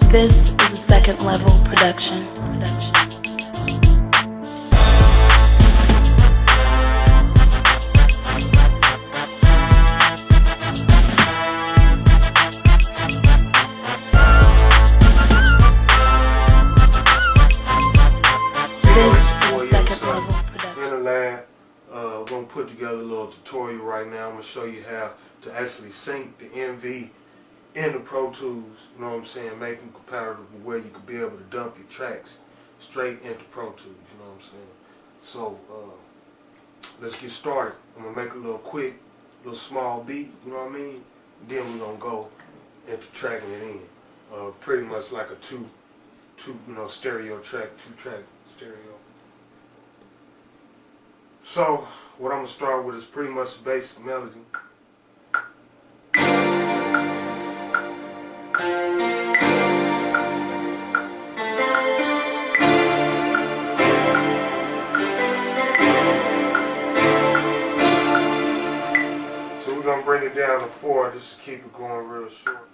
This is a second level production. We're going to put together a little tutorial right now. I'm going to show you how to actually sync the MV into Pro Tools, you know what I'm saying, make them compatible where you could be able to dump your tracks straight into Pro Tools, you know what I'm saying. So, let's get started. I'm going to make a little quick, little small beat, you know what I mean? Then we're going to go into tracking it in. Pretty much like a two stereo track, two-track stereo. So, what I'm going to start with is pretty much the basic melody. So we're going to bring it down to 4 just to keep it going real short.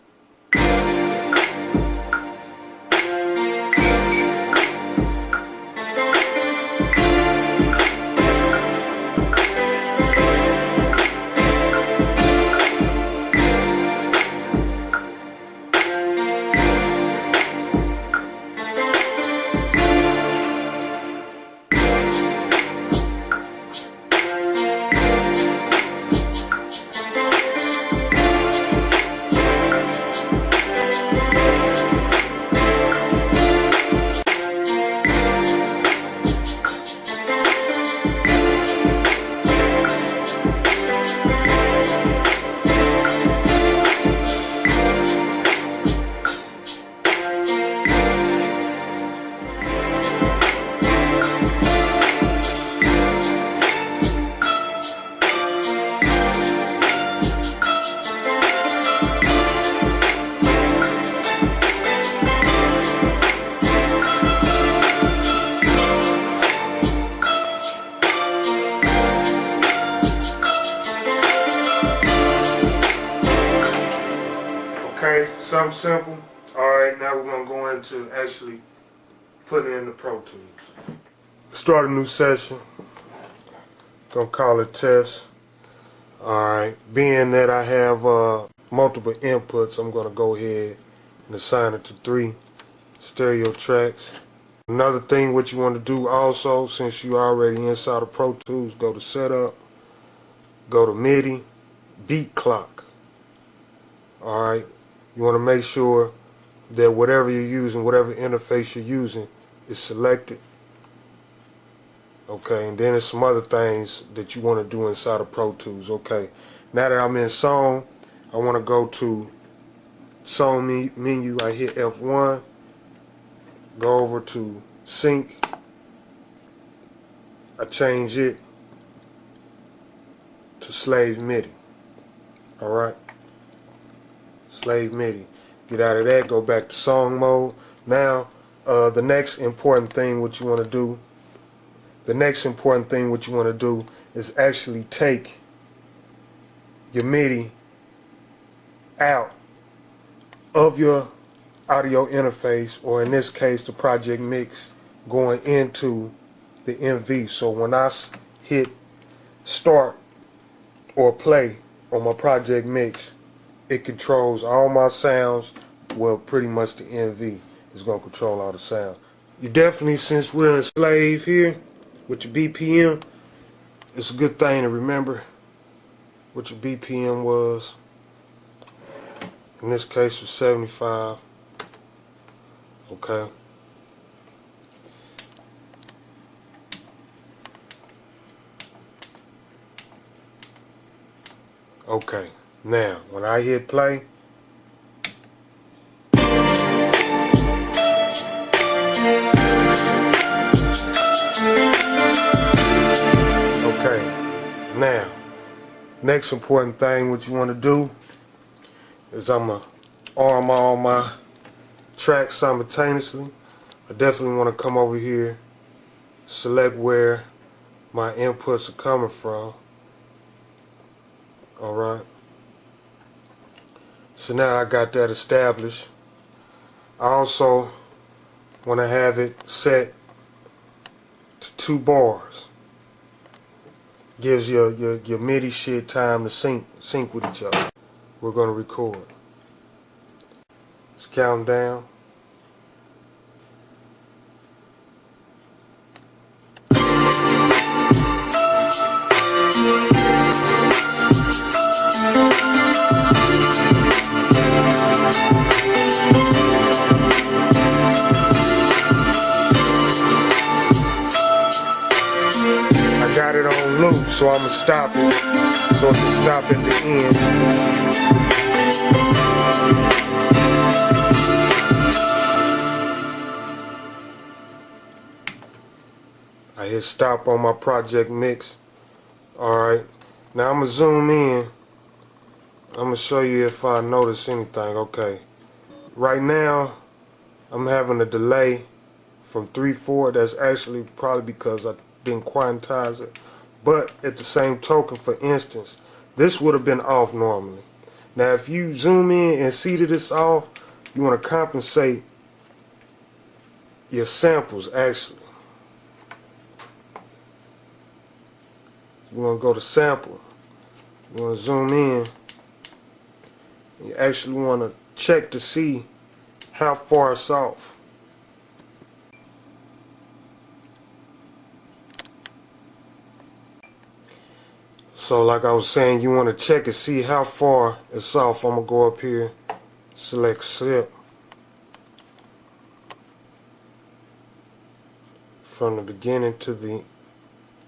Okay, something simple. Alright, now we're going to go into actually putting in the Pro Tools. Start a new session. Gonna call it test. Alright, being that I have multiple inputs, I'm going to go ahead and assign it to 3 stereo tracks. Another thing what you want to do also, since you're already inside of Pro Tools, go to Setup, go to MIDI, Beat Clock. Alright. You want to make sure that whatever you're using, whatever interface you're using, is selected. Okay, and then there's some other things that you want to do inside of Pro Tools. Okay, now that I'm in song, I want to go to song menu. I hit F1, go over to sync. I change it to slave MIDI. Alright. Slave MIDI. Get out of that, go back to song mode. Now, the next important thing what you want to do, is actually take your MIDI out of your audio interface, or in this case, the project mix, going into the MV. So when I hit start or play on my project mix, it controls all my sounds. Well, pretty much the MV is going to control all the sounds. You definitely, since we're in slave here with your BPM, it's a good thing to remember what your BPM was. In this case, was 75. Okay. Okay. Now, when I hit play, okay, now, next important thing what you want to do is I'm going to arm all my tracks simultaneously. I definitely want to come over here, select where my inputs are coming from. Alright. So now I got that established. I also want to have it set to 2 bars. Gives your MIDI shit time to sync with each other. We're going to record. Let's count down. I got it on loop, so I'm going to stop it, so it can stop at the end. I hit stop on my project mix. Alright, now I'm going to zoom in. I'm going to show you if I notice anything. Okay, right now I'm having a delay from 3/4. That's actually probably because I didn't quantize it, but at the same token, for instance, this would have been off normally. Now if you zoom in and see that it's off, you want to compensate your samples. Actually, you want to go to sample, you want to zoom in, you actually want to check to see how far it's off. So like I was saying, you want to check and see how far it's off. I'm going to go up here, select SIP. From the beginning to the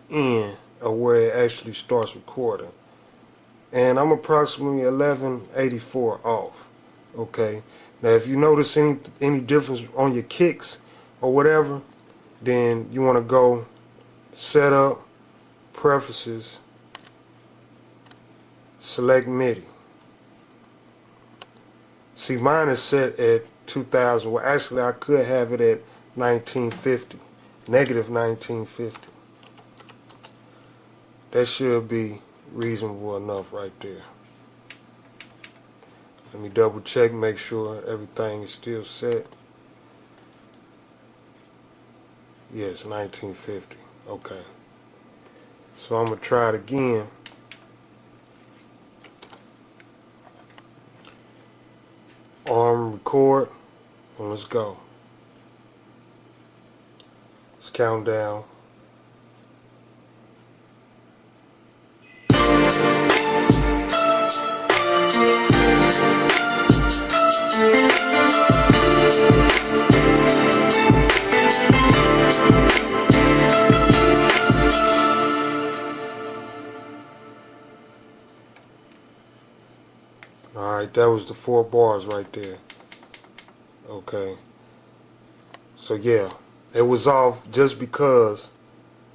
end of where it actually starts recording. And I'm approximately 1184 off. Okay. Now if you notice any difference on your kicks or whatever, then you want to go Setup, Preferences, select MIDI. See, mine is set at 2000. Well, actually, I could have it at 1950, negative 1950. That should be reasonable enough right there. Let me double check, make sure everything is still set. Yes, 1950. Okay. So I'm going to try it again. Arm, record, and let's go. Let's count down. Alright, that was the 4 bars right there. Okay. So yeah, it was off just because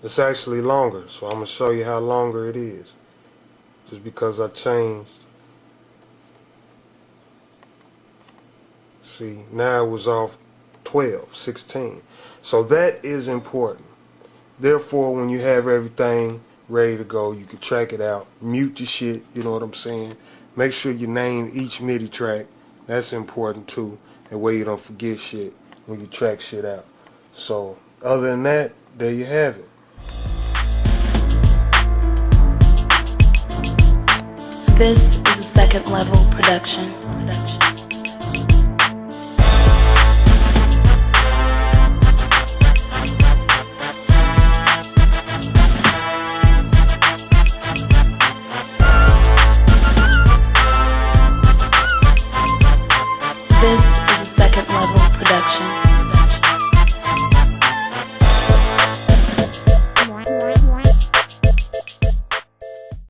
it's actually longer. So I'm going to show you how longer it is. Just because I changed. See, now it was off 12, 16. So that is important. Therefore, when you have everything ready to go, you can track it out. Mute your shit, you know what I'm saying? Make sure you name each MIDI track. That's important too. That way you don't forget shit when you track shit out. So, other than that, there you have it. This is a second level production.